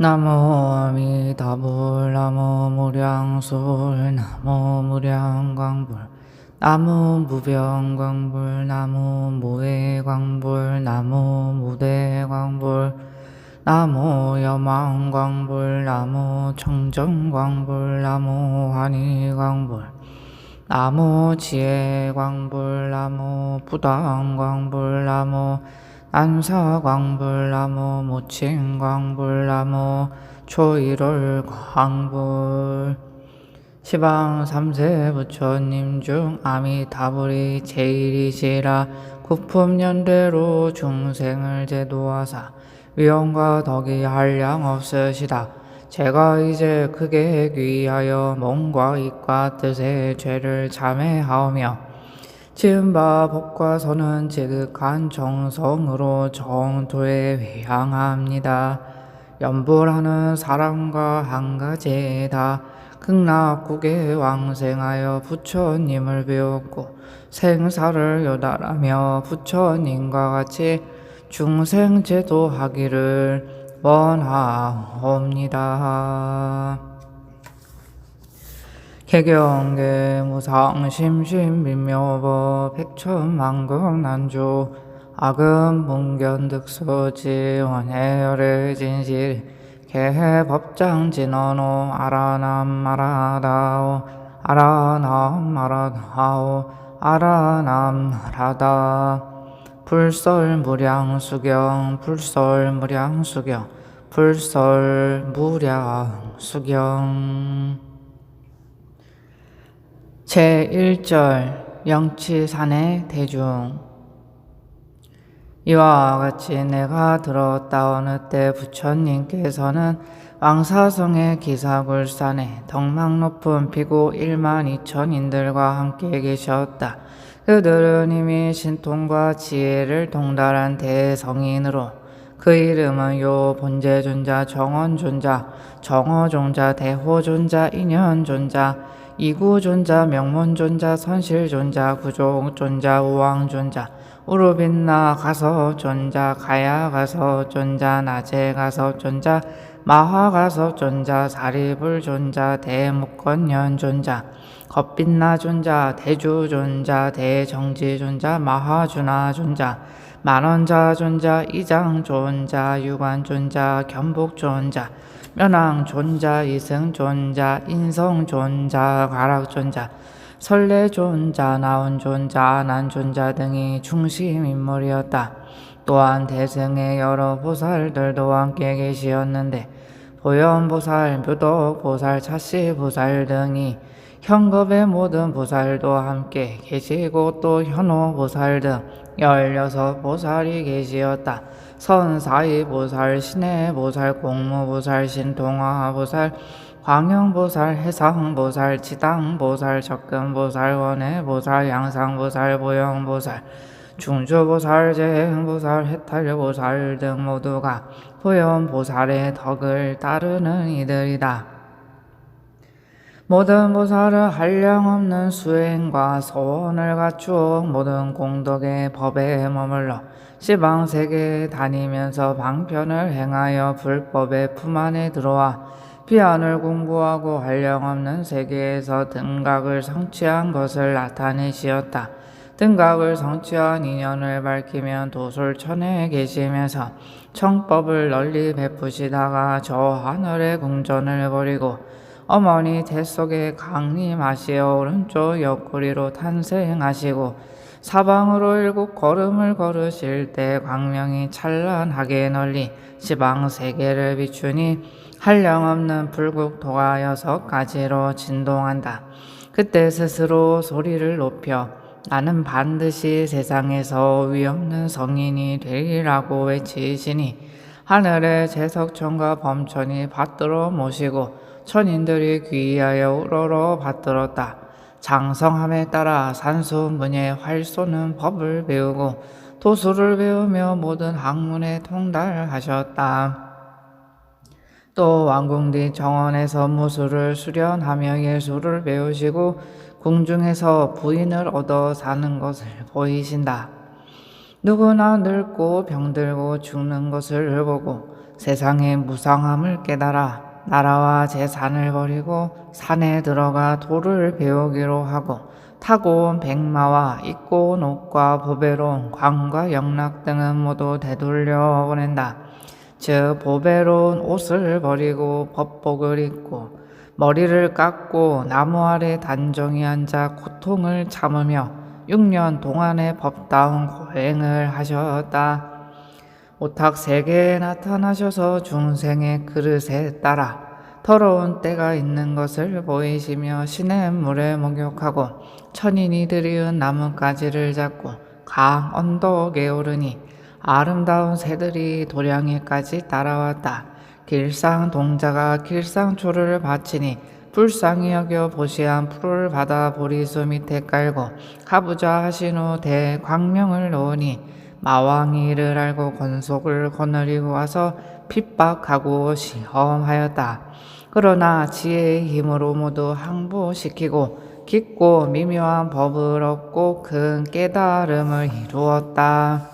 나무 아미다불 나무 무량술 나무 무량광불 나무 무병광불 나무 무해광불 나무 무대광불 나무 여망광불 나무 청정광불 나무 환희광불 나무 지혜광불 나무 부당광불 나무 안사광불 나무 무칭광불 나무 초일월광불 시방 삼세 부처님 중 아미다불이 제일이시라. 구품연대로 중생을 제도하사 위엄과 덕이 한량 없으시다. 제가 이제 크게 귀하여 몸과 입과 뜻의 죄를 참회하오며 지은 바 법과 선은 지극한 정성으로 정토에 회향합니다. 연불하는 사람과 한 가지다. 극락국에 왕생하여 부처님을 배웠고 생사를 요달하며 부처님과 같이 중생 제도하기를 원하옵니다. 개경계 무상심심민묘법 백천만금난조 악음 문견득소지 원해열의 진실 개법장진언호 아라남 마라다오 아라남 마라다오 아라남 마라다 불설무량수경 불설무량수경 불설무량수경 제1절 영치산의 대중. 이와 같이 내가 들었다. 어느 때 부처님께서는 왕사성의 기사굴산에 덕망 높은 비구 12,000인들과 함께 계셨다. 그들은 이미 신통과 지혜를 동달한 대성인으로 그 이름은 요 본제존자, 정원존자, 정어존자, 대호존자, 인현존자, 이구존자, 명문존자, 선실존자, 구족존자, 우왕존자, 우르빈나 가섭존자, 가야가섭존자, 나제가섭존자, 마화가섭존자, 사리불존자, 대묵건년존자, 겁빛나존자, 대주존자, 대정지존자, 마하주나존자, 만원자존자, 이장존자, 유관존자, 견복존자, 면왕존자, 이승존자, 인성존자, 가락존자, 설레존자, 나온존자, 난존자 등이 중심인물이었다. 또한 대승의 여러 보살들도 함께 계시었는데 보현보살, 묘덕보살, 차시보살 등이 현겁의 모든 보살도 함께 계시고 또 현오보살 등 16보살이 계시었다. 선사이보살, 신해보살, 공무보살, 신통화보살, 광영보살, 해상보살, 지당보살, 적근보살, 원해보살, 양상보살, 보영보살, 중주보살, 재행보살, 해탈보살 등 모두가 보현보살의 덕을 따르는 이들이다. 모든 보살은 한량없는 수행과 소원을 갖추어 모든 공덕의 법에 머물러 시방세계에 다니면서 방편을 행하여 불법의 품 안에 들어와 비안을 공부하고 한량없는 세계에서 등각을 성취한 것을 나타내시었다. 등각을 성취한 인연을 밝히면 도솔천에 계시면서 청법을 널리 베푸시다가 저 하늘의 궁전을 버리고 어머니 뱃속에 강림하시어 오른쪽 옆구리로 탄생하시고 사방으로 7걸음을 걸으실 때 광명이 찬란하게 널리 지방세계를 비추니 한량없는 불국토가 6가지로 진동한다. 그때 스스로 소리를 높여 나는 반드시 세상에서 위없는 성인이 되리라고 외치시니 하늘의 제석천과 범천이 받들어 모시고 천인들이 귀하여 우러러 받들었다. 장성함에 따라 산수문예 활쏘는 법을 배우고 도수를 배우며 모든 학문에 통달하셨다. 또 왕궁 정원에서 무술을 수련하며 예술을 배우시고 궁중에서 부인을 얻어 사는 것을 보이신다. 누구나 늙고 병들고 죽는 것을 보고 세상의 무상함을 깨달아 나라와 재산을 버리고 산에 들어가 도를 배우기로 하고 타고 온 백마와 입고 온 옷과 보배로운 관과 영락 등은 모두 되돌려 보낸다. 즉 보배로운 옷을 버리고 법복을 입고 머리를 깎고 나무 아래 단정히 앉아 고통을 참으며 6년 동안의 법다운 고행을 하셨다. 오탁 세계에 나타나셔서 중생의 그릇에 따라 더러운 때가 있는 것을 보이시며 시냇물에 목욕하고 천인이 들이은 나뭇가지를 잡고 강 언덕에 오르니 아름다운 새들이 도량에까지 따라왔다. 길상 동자가 길상초를 바치니 불쌍히 여겨 보시한 풀을 받아 보리수 밑에 깔고 가부좌 하신 후 대광명을 놓으니 마왕이 이를 알고 권속을 거느리고 와서 핍박하고 시험하였다. 그러나 지혜의 힘으로 모두 항복시키고 깊고 미묘한 법을 얻고 큰 깨달음을 이루었다.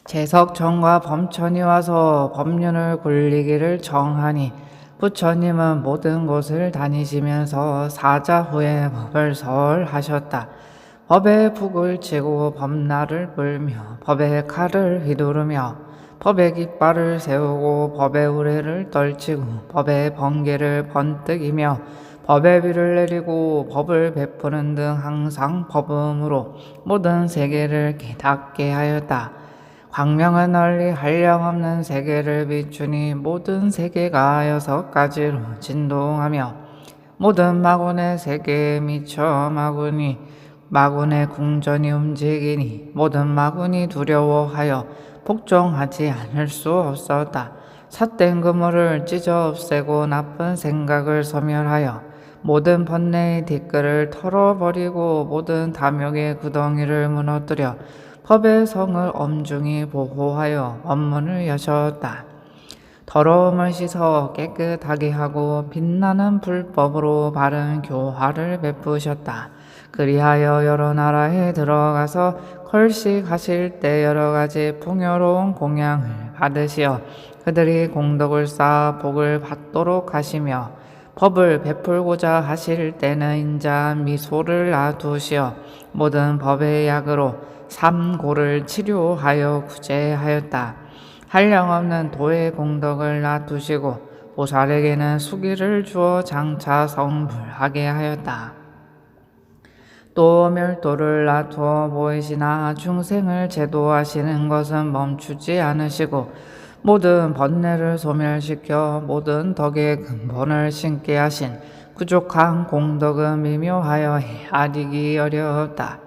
재석천과 범천이 와서 법륜을 굴리기를 정하니 부처님은 모든 곳을 다니시면서 사자후에 법을 설하셨다. 법의 북을 치고 법날을 불며 법의 칼을 휘두르며 법의 깃발을 세우고 법의 우레를 떨치고 법의 번개를 번뜩이며 법의 비를 내리고 법을 베푸는 등 항상 법음으로 모든 세계를 깨닫게 하였다. 광명은 널리 한량없는 세계를 비추니 모든 세계가 6가지로 진동하며 모든 마군의 세계에 미쳐 마군의 궁전이 움직이니 모든 마군이 두려워하여 복종하지 않을 수 없었다. 삿된 그물을 찢어 없애고 나쁜 생각을 소멸하여 모든 번뇌의 뒷글을 털어버리고 모든 탐욕의 구덩이를 무너뜨려 법의 성을 엄중히 보호하여 법문을 여셨다. 더러움을 씻어 깨끗하게 하고 빛나는 불법으로 바른 교화를 베푸셨다. 그리하여 여러 나라에 들어가서 걸식하실 때 여러 가지 풍요로운 공양을 받으시어 그들이 공덕을 쌓아 복을 받도록 하시며 법을 베풀고자 하실 때는 인자한 미소를 놔두시어 모든 법의 약으로 삼고를 치료하여 구제하였다. 한량없는 도의 공덕을 놔두시고 보살에게는 수기를 주어 장차 성불하게 하였다. 또 멸도를 놔두어 보이시나 중생을 제도하시는 것은 멈추지 않으시고 모든 번뇌를 소멸시켜 모든 덕의 근본을 심게 하신 부족한 공덕은 미묘하여 헤아리기 어렵다.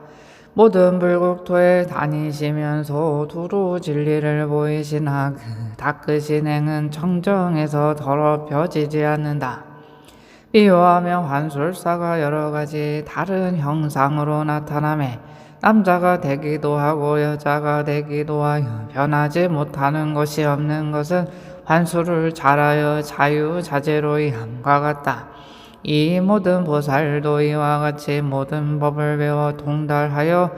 모든 불국토에 다니시면서 두루 진리를 보이시나 그 닦으신 행은 청정에서 더럽혀지지 않는다. 비유하며 환술사가 여러 가지 다른 형상으로 나타나매 남자가 되기도 하고 여자가 되기도 하여 변하지 못하는 것이 없는 것은 환술을 잘하여 자유자재로 함과 같다. 이 모든 보살도 이와 같이 모든 법을 배워 통달하여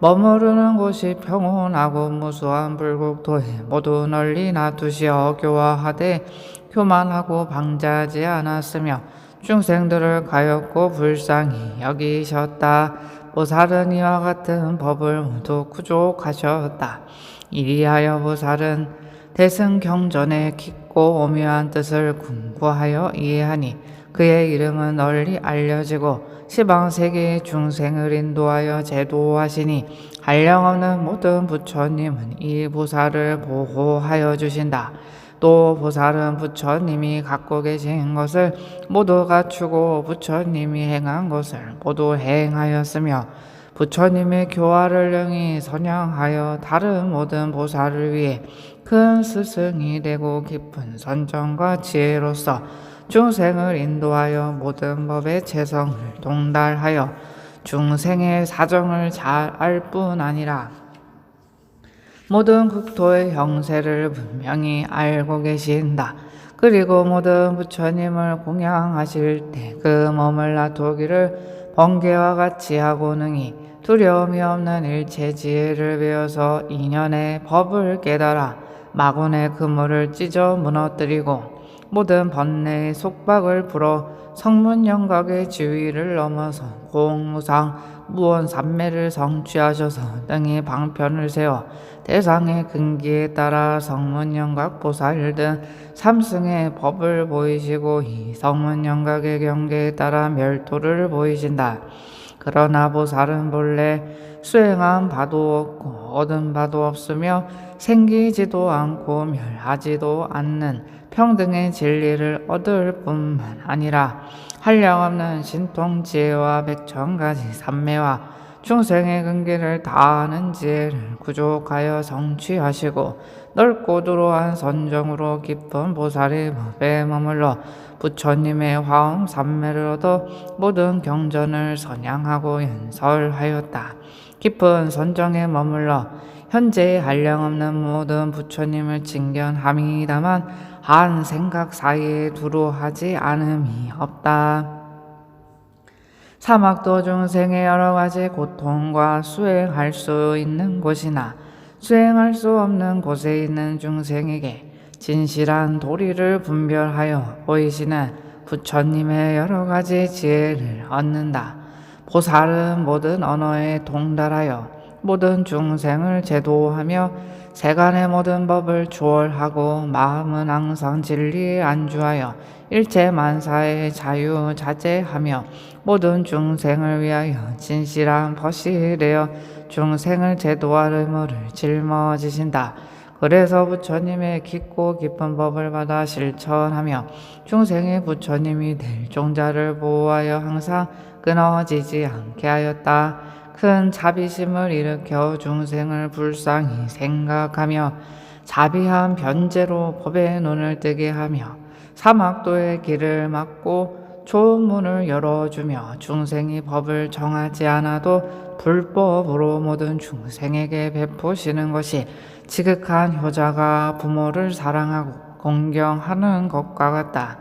머무르는 곳이 평온하고 무수한 불국토에 모두 널리 놔두시어 교화하되 교만하고 방자하지 않았으며 중생들을 가엾고 불쌍히 여기셨다. 보살은 이와 같은 법을 모두 구족하셨다. 이리하여 보살은 대승경전의 깊고 오묘한 뜻을 궁구하여 이해하니 그의 이름은 널리 알려지고 시방세계의 중생을 인도하여 제도하시니 한량없는 모든 부처님은 이 보살을 보호하여 주신다. 또 보살은 부처님이 갖고 계신 것을 모두 갖추고 부처님이 행한 것을 모두 행하였으며 부처님의 교화를 능히 선양하여 다른 모든 보살을 위해 큰 스승이 되고 깊은 선정과 지혜로서 중생을 인도하여 모든 법의 재성을 동달하여 중생의 사정을 잘 알 뿐 아니라 모든 국토의 형세를 분명히 알고 계신다. 그리고 모든 부처님을 공양하실 때 그 몸을 놔두기를 번개와 같이 하고 능히 두려움이 없는 일체 지혜를 배워서 인연의 법을 깨달아 마군의 그물을 찢어 무너뜨리고 모든 번뇌의 속박을 풀어 성문영각의 지위를 넘어서 공무상 무언삼매를 성취하셔서 등이 방편을 세워 대상의 근기에 따라 성문영각 보살 등 삼승의 법을 보이시고 이 성문영각의 경계에 따라 멸도를 보이신다. 그러나 보살은 본래 수행한 바도 없고 얻은 바도 없으며 생기지도 않고 멸하지도 않는 평등의 진리를 얻을 뿐만 아니라 한량없는 신통지혜와 백천가지 삼매와 중생의 근기를 다하는 지혜를 구족하여 성취하시고 넓고 두루한 선정으로 깊은 보살의 법에 머물러 부처님의 화엄 삼매를 얻어 모든 경전을 선양하고 연설하였다. 깊은 선정에 머물러 현재 한량없는 모든 부처님을 칭견함이다만 한 생각 사이에 두루 하지 않음이 없다. 사막도 중생의 여러 가지 고통과 수행할 수 있는 곳이나 수행할 수 없는 곳에 있는 중생에게 진실한 도리를 분별하여 보이시는 부처님의 여러 가지 지혜를 얻는다. 보살은 모든 언어에 동달하여 모든 중생을 제도하며 세간의 모든 법을 주월하고 마음은 항상 진리에 안주하여 일체 만사의 자유자재하며 모든 중생을 위하여 진실한 벗이 되어 중생을 제도할 의무를 짊어지신다. 그래서 부처님의 깊고 깊은 법을 받아 실천하며 중생의 부처님이 될 종자를 보호하여 항상 끊어지지 않게 하였다. 큰 자비심을 일으켜 중생을 불쌍히 생각하며 자비한 변제로 법의 눈을 뜨게 하며 사막도의 길을 막고 좋은 문을 열어주며 중생이 법을 정하지 않아도 불법으로 모든 중생에게 베푸시는 것이 지극한 효자가 부모를 사랑하고 공경하는 것과 같다.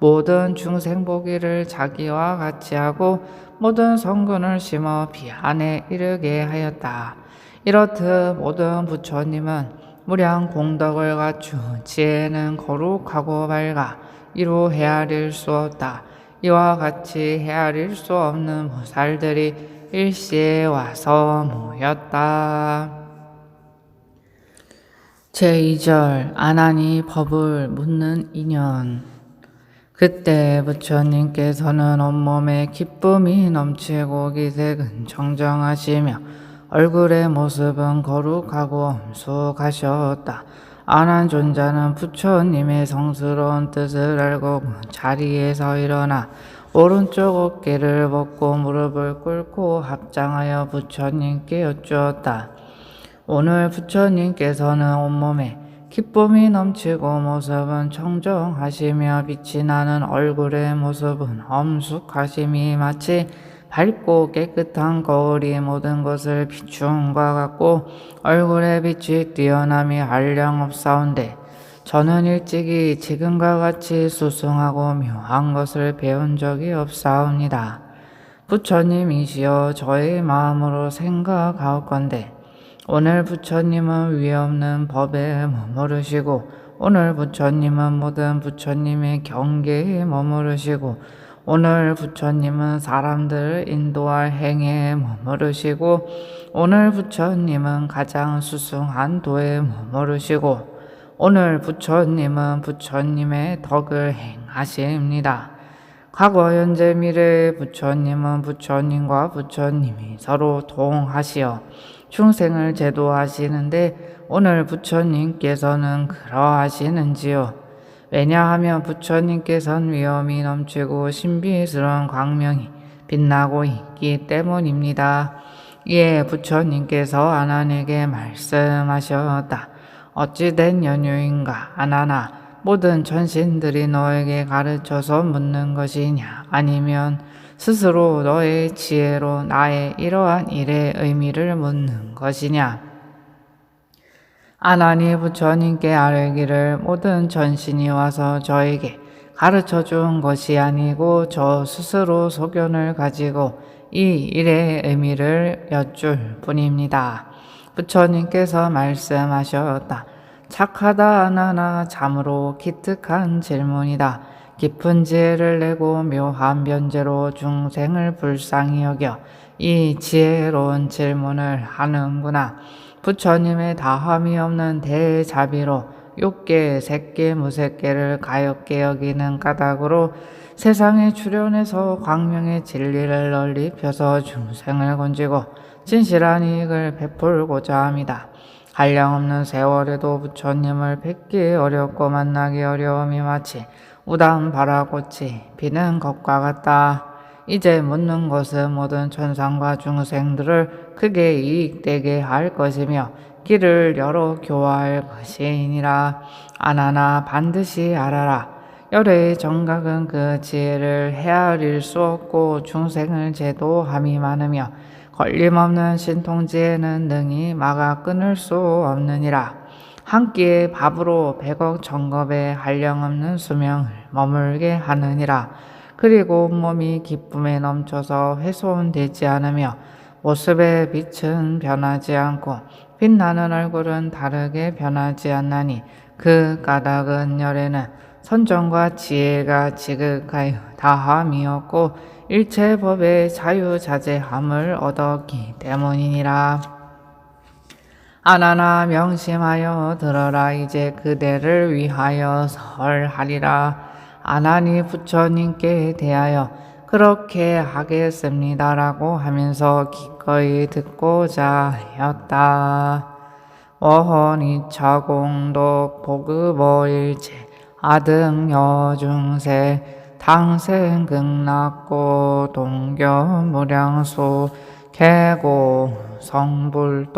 모든 중생 보기를 자기와 같이 하고 모든 성근을 심어 비안에 이르게 하였다. 이렇듯 모든 부처님은 무량 공덕을 갖추 지혜는 거룩하고 밝아 이루 헤아릴 수 없다. 이와 같이 헤아릴 수 없는 보살들이 일시에 와서 모였다. 제2절 아난이 법을 묻는 인연. 그때 부처님께서는 온몸에 기쁨이 넘치고 기색은 청정하시며 얼굴의 모습은 거룩하고 엄숙하셨다. 아난존자는 부처님의 성스러운 뜻을 알고 자리에서 일어나 오른쪽 어깨를 벗고 무릎을 꿇고 합장하여 부처님께 여쭈었다. 오늘 부처님께서는 온몸에 기쁨이 넘치고 모습은 청정하시며 빛이 나는 얼굴의 모습은 엄숙하심이 마치 밝고 깨끗한 거울이 모든 것을 비춘과 같고 얼굴의 빛이 뛰어남이 한량없사온데 저는 일찍이 지금과 같이 수승하고 묘한 것을 배운 적이 없사옵니다. 부처님이시여 저의 마음으로 생각하옵건대 오늘 부처님은 위없는 법에 머무르시고 오늘 부처님은 모든 부처님의 경계에 머무르시고 오늘 부처님은 사람들을 인도할 행위에 머무르시고 오늘 부처님은 가장 수승한 도에 머무르시고 오늘 부처님은 부처님의 덕을 행하십니다. 과거 현재 미래의 부처님은 부처님과 부처님이 서로 동하시어 중생을 제도하시는데 오늘 부처님께서는 그러하시는지요? 왜냐하면 부처님께서는 위엄이 넘치고 신비스러운 광명이 빛나고 있기 때문입니다. 이에 부처님께서 아난에게 말씀하셨다. 어찌된 연유인가 아난아, 모든 천신들이 너에게 가르쳐서 묻는 것이냐 아니면 스스로 너의 지혜로 나의 이러한 일의 의미를 묻는 것이냐. 아난이 부처님께 아뢰기를 모든 천신이 와서 저에게 가르쳐 준 것이 아니고 저 스스로 소견을 가지고 이 일의 의미를 여쭐 뿐입니다. 부처님께서 말씀하셨다. 착하다 나나 참으로 기특한 질문이다. 깊은 지혜를 내고 묘한 변제로 중생을 불쌍히 여겨 이 지혜로운 질문을 하는구나. 부처님의 다함이 없는 대자비로 욕계, 색계, 무색계를 가엾게 여기는 까닭으로 세상에 출현해서 광명의 진리를 널리 펴서 중생을 건지고 진실한 이익을 베풀고자 합니다. 한량없는 세월에도 부처님을 뵙기 어렵고 만나기 어려움이 마치 우담 바라꽃이 피는 것과 같다. 이제 묻는 것은 모든 천상과 중생들을 크게 이익되게 할 것이며 길을 열어 교화할 것이니라. 아나나 반드시 알아라. 열의 정각은 그 지혜를 헤아릴 수 없고 중생을 제도함이 많으며 걸림없는 신통지혜는 능히 막아 끊을 수 없느니라. 한 끼의 밥으로 100억 천겁의 한량없는 수명을 머물게 하느니라. 그리고 온몸이 기쁨에 넘쳐서 훼손되지 않으며 모습의 빛은 변하지 않고 빛나는 얼굴은 다르게 변하지 않나니 그 까닭은 열에는 선정과 지혜가 지극하여 다함이 없고 일체 법의 자유자재함을 얻었기 때문이니라. 아나나 명심하여 들어라. 이제 그대를 위하여 설하리라. 아나니 부처님께 대하여 그렇게 하겠습니다라고 하면서 기꺼이 듣고자 하였다. 원이차 공덕 보급어일체 아등여중세 당생극락고 동교무량수 개고 성불도